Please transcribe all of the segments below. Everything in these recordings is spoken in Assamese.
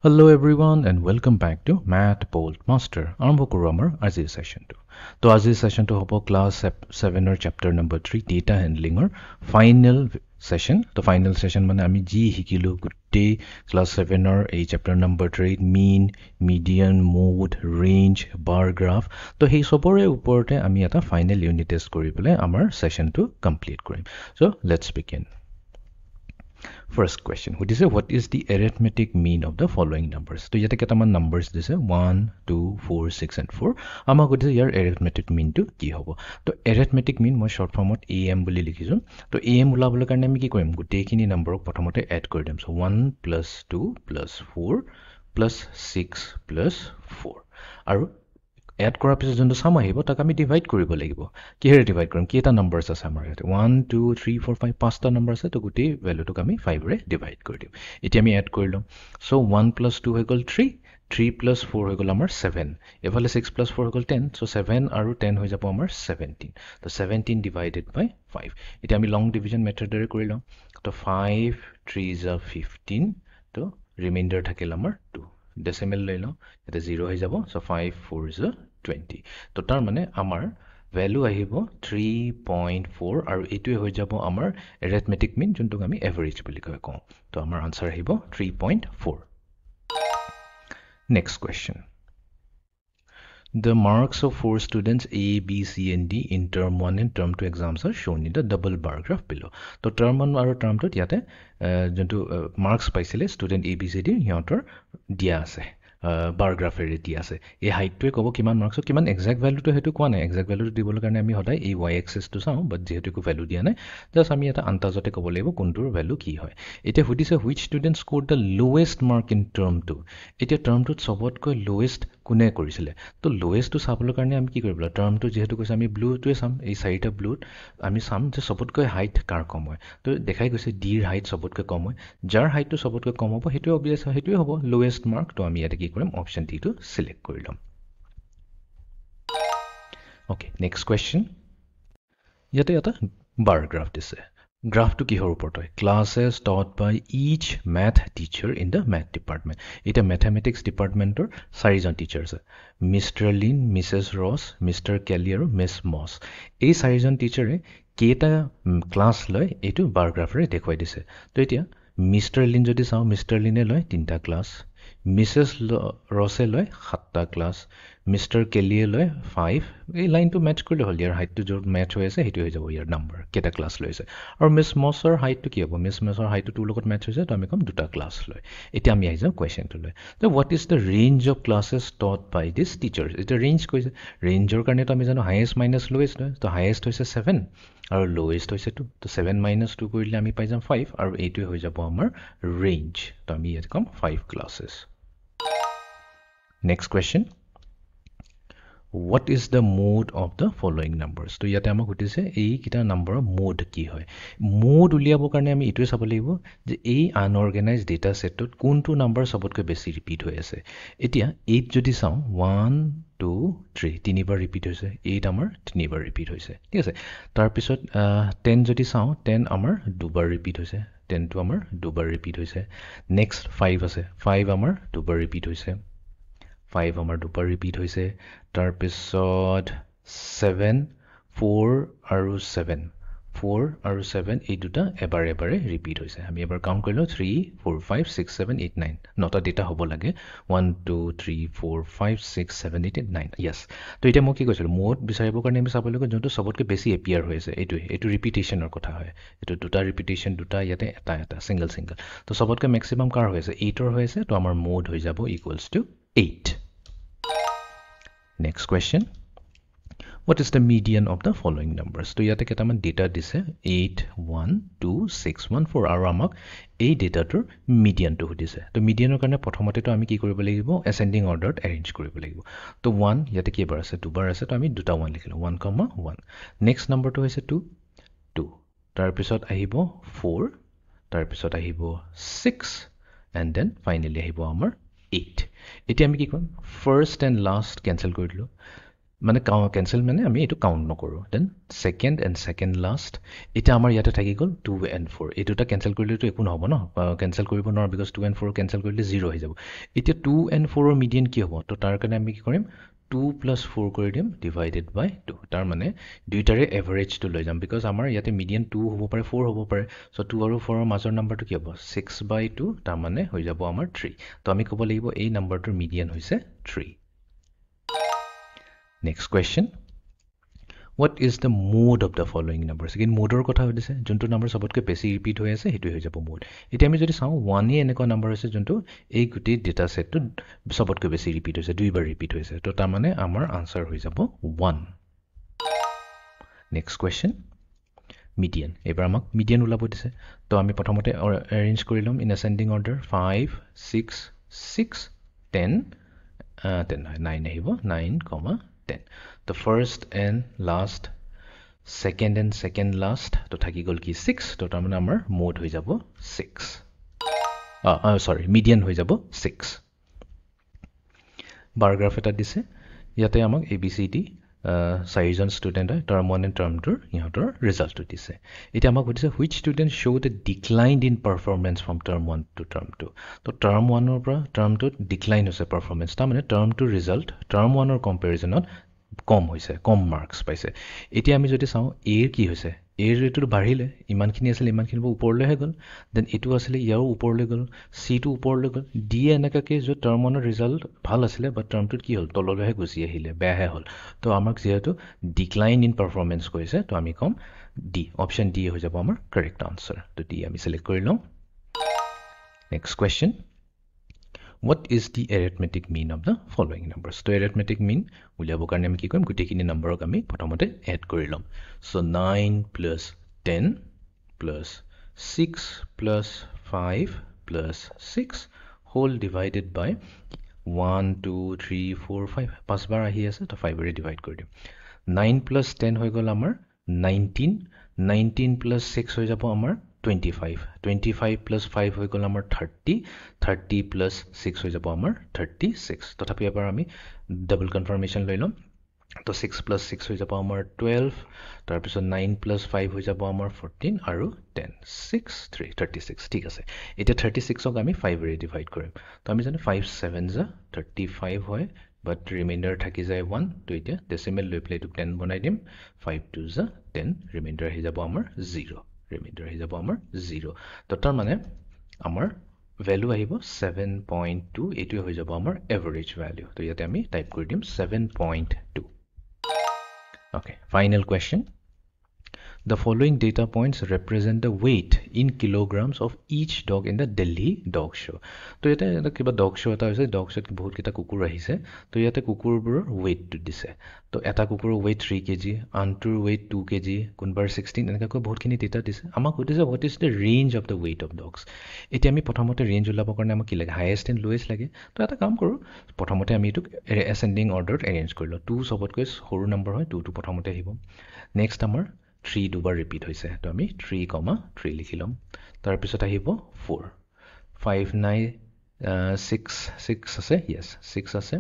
Hello everyone and welcome back to Math Bolt Master. আৰম্ভ কৰো আমাৰ আজিৰ সেশনটো। তো আজিৰ সেশনটো হ'ব ক্লাস 7 ৰ চ্যাপ্টাৰ নম্বৰ 3 ডেটা হ্যান্ডলিং ৰ ফাইনাল সেশন। তো ফাইনাল সেশন মানে আমি যি শিকিলো গুটেই ক্লাস 7 ৰ এই চ্যাপ্টাৰ নম্বৰ 3 মিন, মিডিয়ান, মোড, ৰেঞ্জ, বাৰ গ্ৰাফ। তো সেই সবৰে ওপৰতে আমি এটা ফাইনাল ইউনিট টেষ্ট কৰি পেলাই আমাৰ সেশনটো কমপ্লিট কৰিম। So let's begin. First question, what is the arithmetic mean of the following numbers? So yete ketaman numbers dise 1 2 4 6 and 4 ama gotise yar arithmetic mean to ki hobo. To arithmetic mean moi short form ot am boli likhisu. To am ulabole karone ami ki korim gotei kini number ok prothomote add kori dim. So 1 plus 2 plus 4 plus 6 plus 4 aru add কৰাৰ পিছত যোনটো সাম আহিব তাক আমি ডিভাইড কৰিব লাগিব। কিহেৰে ডিভাইড কৰিম? কেইটা নাম্বাৰছ আছে আমাৰ ইয়াতে 1 2 3 4 5 পাঁচটা নাম্বাৰ আছে। তো গোটেই ভ্যালুটোক আমি 5 ৰে ডিভাইড কৰি দিম। এতিয়া আমি এড কৰি লম। সো 1 + 2 হৈ গল 3, 3 + 4 হৈ গল আমাৰ 7, এফালে 6 + 4 হৈ গল 10। সো 7 আৰু 10 হৈ যাব আমাৰ 17। তো 17 ডিভাইডেড বাই 5। এতিয়া আমি লং ডিভিজন মেথডেৰে কৰি লম। তো 5 3 * 15, তো ৰিমাইন্ডাৰ থাকিল আমাৰ 2। ডেসিমেল লৈ লওঁ, এটা 0 হৈ যাব। সো 5 4 * 20। তো তাৰ মানে আমাৰ ভ্যালু আহিব 3.4 আৰু এইটোৱে হৈ যাব আমাৰ arithmetic mean যোনটোক আমি এভাৰেজ বুলি কওঁ। তো আমাৰ আনসাৰ আহিব 3.4। Next question. The marks of 4 students A, B, C, and D in term 1 and term 2 exams are shown in the double bar graph below. So term 1 আৰু term 2 ইয়াতে যোনটো marks পাইছিলে student A, B, C, D হিহঁতৰ দিয়া আছে। বাৰ গ্ৰাফেৰে দিয়া আছে। এই হাইটটোৱে ক'ব কিমান মাৰ্কছ, কিমান এক্সাক্ট ভ্যালুটো হেতু কোৱা নাই। এক্সাক্ট ভ্যালুটো দিবৰ কাৰণে আমি সদায় এই y এক্সিসটো চাওঁ, বাট যেহেতু একো ভ্যালু দিয়া নাই, জাস্ট আমি এটা আন্তাজতে ক'ব লাগিব কোনটোৰ ভ্যালু কি হয়। এতিয়া সুধিছে which student scored the lowest mark in term 2। এতিয়া term 2ত সবতকৈ lowest কোনে কৰিছিলে? তো lowestটো চাবৰ কাৰণে আমি কি কৰিব লাগিব? term 2 যেহেতু কৈছে আমি ব্লুটোৱে চাম। এই চাৰিটা ব্লুত আমি চাম যে সবতকৈ হাইট কাৰ কম হয়। তো দেখাই গৈছে D ৰ হাইট সবতকৈ কম হয়। যাৰ হাইটটো সবতকৈ কম হ'ব হেতু অবভিয়াস হেতুৱে হ'ব lowest mark। তো আমি ইয়াতে কি কৰিম? অপশন D টো সিলেক্ট কৰি লম। Okay, next question. ইয়াতে এটা বাৰ গ্ৰাফ দিছে। গ্ৰাফটো কিহৰ ওপৰত হয়? Classes taught by each math teacher in the math department। এটা mathematics ডিপাৰ্টমেণ্টৰ চাৰিজন টিচাৰ আছে। Mr Lin, Mrs Ross, Mr Kelly আৰু মিছ মছ। এই চাৰিজন টিচাৰে কেইটা ক্লাছ লয় এইটো বাৰ গ্ৰাফেৰে দেখুৱাই দিছে। তো এতিয়া মিষ্টাৰ লিন যদি চাওঁ, মিষ্টাৰ লিনে লয় 3টা ক্লাছ, মিছেছ ৰছে লয় 7টা ক্লাছ, মিষ্টাৰ কেলিয়ে লয় 5। এই লাইনটো মেচ কৰিলে হ'ল। ইয়াৰ হাইটটো য'ত মেচ হৈ আছে সেইটো হৈ যাব ইয়াৰ নাম্বাৰ, কেইটা ক্লাছ লৈছে। আৰু মিছ মছৰ হাইটটো কি হ'ব? মিছ মছৰ হাইটটো 2 লগত মেচ হৈছে, তো আমি ক'ম 2টা ক্লাছ লয়। এতিয়া আমি আহি যাওঁ কুৱেশ্যনটোলৈ। তো what is the range of classes taught by this teachers? এতিয়া ৰেঞ্জ কৈছে। ৰেঞ্জৰ কাৰণেতো আমি জানো হায়েষ্ট মাইনাছ লোৱেষ্ট হয়। তো হায়েষ্ট হৈছে 7 আৰু লোৱেষ্ট হৈছে 2। তো 7 - 2 কৰিলে আমি পাই যাম 5 আৰু এইটোৱে হৈ যাব আমাৰ ৰেঞ্জ। তো আমি ইয়াত ক'ম 5 classes. Next question. What is the mode of the following numbers? তো ইয়াতে আমাক সুধিছে এই কিটা নাম্বাৰৰ মোড কি হয়। মোড উলিয়াবৰ কাৰণে আমি এইটোৱে চাব লাগিব যে এই আনঅৰ্গেনাইজ ডেটা সেটত কোনটো নাম্বাৰ সবতকৈ বেছি ৰিপিট হৈ আছে। এতিয়া 8 যদি চাওঁ 1 2 3 তিনিবাৰ ৰিপিট হৈছে। 8 আমাৰ তিনিবাৰ ৰিপিট হৈছে, ঠিক আছে। তাৰপিছত 10 যদি চাওঁ 10 আমাৰ দুবাৰ ৰিপিট হৈছে। 10টো আমাৰ দুবাৰ ৰিপিট হৈছে। নেক্সট 5 আছে। 5 আমাৰ দুবাৰ ৰিপিট হৈছে। 5 আমাৰ দুবাৰ ৰিপিট হৈছে। তাৰপিছত 7 4 আৰু 7 4 আৰু 7 এই দুটা এবাৰে ৰিপিট হৈছে। আমি এবাৰ কাউণ্ট কৰিলো 3 4 5 6 7 8 9 নটা ডেটা হ'ব লাগে। 1 2 3 4 5 6 7 8 9 ইয়েছ। তো এতিয়া মই কি কৈছিলোঁ, মোড বিচাৰিবৰ কাৰণে আমি চাব লাগিব যোনটো সবতকৈ বেছি এপিয়াৰ হৈ আছে। এইটো ৰিপিটেশ্যনৰ কথা হয়। এইটো দুটা ৰিপিটেশ্যন, দুটা ইয়াতে এটা ছিংগল। তো সবতকৈ মেক্সিমাম কাৰ হৈ আছে? 8ৰ হৈ আছে। তো আমাৰ মোড হৈ যাব equals to 8। Next question. What is the median of the following numbers? তো ইয়াতে কেইটামান ডেটা দিছে 8 1 2 6 1 4 আৰু আমাক এই ডেটাটোৰ মিডিয়ানটো সুধিছে। তো মিডিয়ানৰ কাৰণে প্ৰথমতেতো আমি কি কৰিব লাগিব? এসেন্ডিং অৰ্ডাৰত এৰেঞ্জ কৰিব লাগিব। তো 1 ইয়াতে কেইবাৰ আছে? দুবাৰ আছে। তো আমি দুটা 1 লিখিলো 1, 1। নেক্সট নাম্বাৰটো হৈছে 2। তাৰপিছত আহিব 4, তাৰপিছত আহিব 6 এণ্ড দেন ফাইনেলি আহিব আমাৰ 8। এতিয়া আমি কি কৰিম? ফাৰ্ষ্ট এণ্ড লাষ্ট কেনচেল কৰি দিলোঁ। মানে কেনসেল মানে আমি এইটো কাউণ্ট নকৰোঁ then second and second last এতিয়া আমাৰ ইয়াতে থাকি গ'ল 2 and 4 এই দুটা কেনচেল কৰিলেতো একো নহ'ব ন কেনচেল কৰিব নোৱাৰোঁ বিকজ 2 and 4 কেনচেল কৰিলে 0 হৈ যাব এতিয়া 2 and 4ৰ মিডিয়ান কি হ'ব তো তাৰ কাৰণে আমি কি কৰিম 2 + 4 কৰি দিম ডিভাইডেড বাই 2 তাৰ মানে দুইটাৰে এভাৰেজটো লৈ যাম বিকজ আমাৰ ইয়াতে মিডিয়ান 2 হ'ব পাৰে 4 হ'ব পাৰে চ' 2 আৰু 4ৰ মাজৰ নাম্বাৰটো কি হ'ব 6/2 তাৰ মানে হৈ যাব আমাৰ 3 তো আমি ক'ব লাগিব এই নাম্বাৰটোৰ মিডিয়ান হৈছে 3 Next question. What is the mode of the following numbers? Again, mode or kotha hoise jonto number sabotke besi repeat hoye ase hetu hoye jabo mode. Eta ami jodi saw 1 e eneko number hoise jonto ei guti data set to sabotke besi repeat hoise dui bar repeat hoise. To tar mane amar answer hoye jabo 1. Next question. Median. Ebar amak median ulabo dise. To ami prothomote arrange korilom in ascending order 5 6 6 10 9 ahibo 9, 10. The first and last, second and second last, to thaki gol ki 6, to tamane amar mode hoi jabo 6. Median hoi jabo 6. Bar graph eta dise, yate amak ABCD, চাৰিজন ষ্টুডেণ্ট হয় টাৰ্ম 1 and টাৰ্ম 2ৰ ইহঁতৰ ৰিজাল্টটো দিছে এতিয়া আমাক সুধিছে which student show' the decline in performance from term 1 to term 2 তো টাৰ্ম 1ৰ পৰা টাৰ্ম 2ত ডিক্লাইন হৈছে পাৰফৰ্মেঞ্চ তাৰমানে টাৰ্ম 2ৰ ৰিজাল্ট টাৰ্ম 1ৰ কম্পেৰিজনত কম হৈছে কম মাৰ্কছ পাইছে এতিয়া আমি যদি চাওঁ এৰ কি হৈছে এৰ ৰেটটো বাঢ়িলে ইমানখিনি আছিল ইমানখিনি ওপৰলৈহে গ'ল দেন এইটো আছিলে ইয়াৰো ওপৰলৈ গ'ল চিটো ওপৰলৈ গ'ল ডি এনেকাকে য'ত টাৰ্ম 1ৰ ৰিজাল্ট ভাল আছিলে বাট টাৰ্ম 2ত কি হ'ল তললৈহে গুচি আহিলে বেয়াহে হ'ল তো আমাক যিহেতু ডিক্লাইন ইন পাৰফৰ্মেঞ্চ কৈছে তো আমি ক'ম ডি অপশ্যন ডি হৈ যাব আমাৰ কাৰেক্ট আনচাৰ তো ডি আমি চিলেক্ট কৰি ল'ম next question What is the arithmetic mean of the following numbers? So arithmetic mean উলিয়াব কাৰণে আমি কি কৰিম গুটেইখিনি নম্বৰক আমি প্ৰথমতে এড কৰি ল'ম so 9 plus 10 plus 6 plus 5 plus 6 whole divided by 1 2 3 4 5 পাঁচবাৰ আহি আছে তো 5 ৰে ডিভাইড কৰি দিম 9 plus 10 হৈ গ'ল আমাৰ 19 plus 6 হৈ যাব আমাৰ 25 plus 5 হৈ গ'ল আমাৰ 30 plus 6 হৈ যাব আমাৰ 36 তথাপি এবাৰ আমি ডাবল কনফাৰ্মেশ্যন লৈ ল'ম তো 6 plus 6 হৈ যাব আমাৰ 12 তাৰপিছত 9 plus 5 হৈ যাব আমাৰ 14 আৰু 10 6 3 36 ঠিক আছে এতিয়া 36ক আমি 5 ৰে ডিভাইড কৰিম তো আমি জানো 5 7 যা 35 হয় বাট ৰিমাইণ্ডাৰ থাকি যায় 1 তো এতিয়া ডেচিমেল লৈ প্লে টু 10 বনাই দিম 5 2 যা 10 ৰিমাইণ্ডাৰ আহি যাব আমাৰ 0 ৰিমাইণ্ডাৰ আহি যাব আমাৰ 0 তো তাৰ মানে আমাৰ ভ্যালু আহিব 7.2 এইটোৱে হৈ যাব আমাৰ এভাৰেজ ভ্যালু তো ইয়াতে আমি টাইপ কৰি দিম 7.2 okay final question The following data points represent the weight in kilograms of each dog in the Delhi dog show. তো এটা কিবা dog show এটা হৈছে dog show বহুত কিটা কুকুৰ আহিছে তো ইয়াতে কুকুৰবোৰৰ weight টো দিছে তো এটা কুকুৰৰ weight 3 kg আনটোৰ weight 2 kg কোনবাৰ 16 এনেকৈ বহুতখিনি ডেটা দিছে আমাক সুধিছে what is the range of the weight of dogs এতিয়া আমি প্ৰথমতে ৰেঞ্জ উলাবৰ কাৰণে আমাক কি লাগে হাইয়েষ্ট এণ্ড লোৱেষ্ট লাগে তো এটা কাম কৰো প্ৰথমতে আমি এটো এসেন্ডিং অৰ্ডাৰত এৰেঞ্জ কৰিলো 2 সবতকৈ সৰু নম্বৰ হয় 2 টো প্ৰথমতে আহিব নেক্সট আমাৰ 3 দুবাৰ ৰিপিট হৈছে তো আমি 3, 3 লিখি লম তাৰ পিছত আহিব 4 5 9 6 আছে yes 6 আছে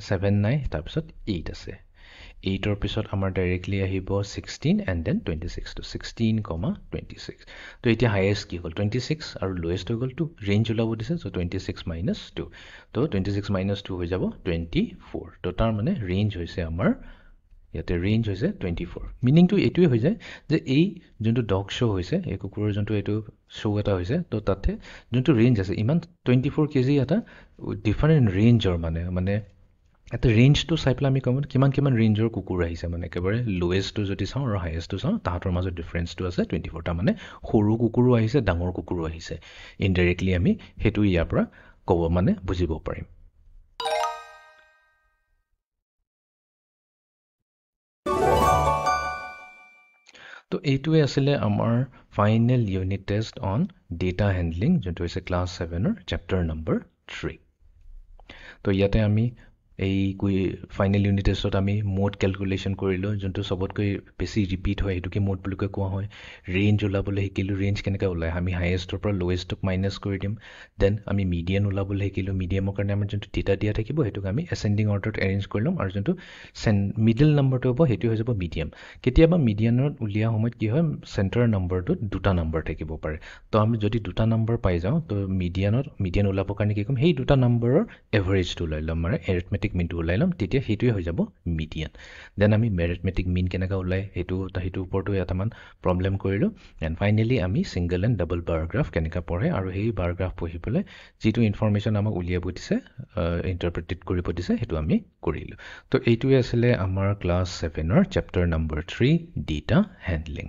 7 9 তাৰ পিছত 8 আছে 8 ৰ পিছত আমাৰ ডাইৰেক্টলি আহিব 16 and then 26 তো 16, 26 তো এতিয়া হাইয়েষ্ট কি হ'ল 26 আৰু লোৱেষ্ট হৈ গ'ল 2 ৰেঞ্জ উলাব দিছে সো 26 - 2 তো 26 - 2 হৈ যাব 24 তো তাৰ মানে ৰেঞ্জ হৈছে আমাৰ ইয়াতে ৰেঞ্জ হৈছে 24 মিনিং টু এটোৱে হৈ যায় যে এই যোনটো ডগ শো হৈছে এই কুকুৰৰ যোনটো এটো শো এটা হৈছে তো তাতে যোনটো ৰেঞ্জ আছে ইমান 24 কেজি এটা ডিফাৰেন্ট ৰেঞ্জৰ মানে এটা ৰেঞ্জটো চাই পেলাই আমি কম কিমান ৰেঞ্জৰ কুকুৰ আহিছে মানে একেবাৰে লোৱেষ্টটো যদি চাওঁ আৰু হাইয়েষ্টটো চাওঁ তাহাঁতৰ মাজত ডিফাৰেন্সটো আছে 24 টা মানে সৰু কুকুৰো আহিছে ডাঙৰ কুকুৰো আহিছে ইনডাইৰেক্টলি আমি হেতু ইয়াৰ পৰা ক'ব মানে বুজিব পাৰিম তো এইটোৱে আছিল আমাৰ final unit test on data handling যোনটো হৈছে ক্লাস 7 ৰ চেপ্টাৰ নম্বৰ 3 তো ইয়াতে আমি এই ফাইনেল ইউনিট টেষ্টত আমি মোড কেলকুলেশ্যন কৰিলোঁ যোনটো চবতকৈ বেছি ৰিপিট হয় সেইটোকে মোড বুলি কোৱা হয় ৰেঞ্জ ওলাবলৈ শিকিলোঁ ৰেঞ্জ কেনেকৈ ওলায় আমি হায়েষ্টৰ পৰা লৱেষ্টক মাইনাছ কৰি দিম দেন আমি মিডিয়ান ওলাবলৈ শিকিলোঁ মিডিয়ামৰ কাৰণে আমাৰ যোনটো ডেটা দিয়া থাকিব সেইটোক আমি এচেণ্ডিং অৰ্ডাৰত এৰেঞ্জ কৰি ল'ম আৰু যোনটো মিডল নম্বৰটো হ'ব সেইটো হৈ যাব মিডিয়াম কেতিয়াবা মিডিয়ানত উলিওৱা সময়ত কি হয় চেণ্টাৰ নম্বৰটোত দুটা নম্বৰ থাকিব পাৰে তো আমি যদি দুটা নম্বৰ পাই যাওঁ তো মিডিয়ান ওলাবৰ কাৰণে কি ক'ম সেই দুটা নম্বৰৰ এভাৰেজটো ওলাই ল'ম মানে এৰিথমেটিক মিনটো ওলাই ল'ম তেতিয়া সেইটোৱে হৈ যাব মিডিয়ান দেন আমি এৰিথমেটিক মিন কেনেকৈ ওলাই সেইটোৰ ওপৰতো এটামান প্ৰব্লেম কৰিলোঁ এণ্ড ফাইনেলি আমি single and double bar graph কেনেকৈ পঢ়ে আৰু সেই বাৰ গ্ৰাফ পঢ়ি পেলাই যিটো ইনফৰমেশ্যন আমাক উলিয়াব দিছে ইণ্টাৰপ্ৰেটেড কৰিব দিছে সেইটো আমি কৰিলোঁ তো এইটোৱে আছিলে আমাৰ ক্লাছ 7ৰ চেপ্টাৰ নম্বৰ 3 ডেটা হেণ্ডলিং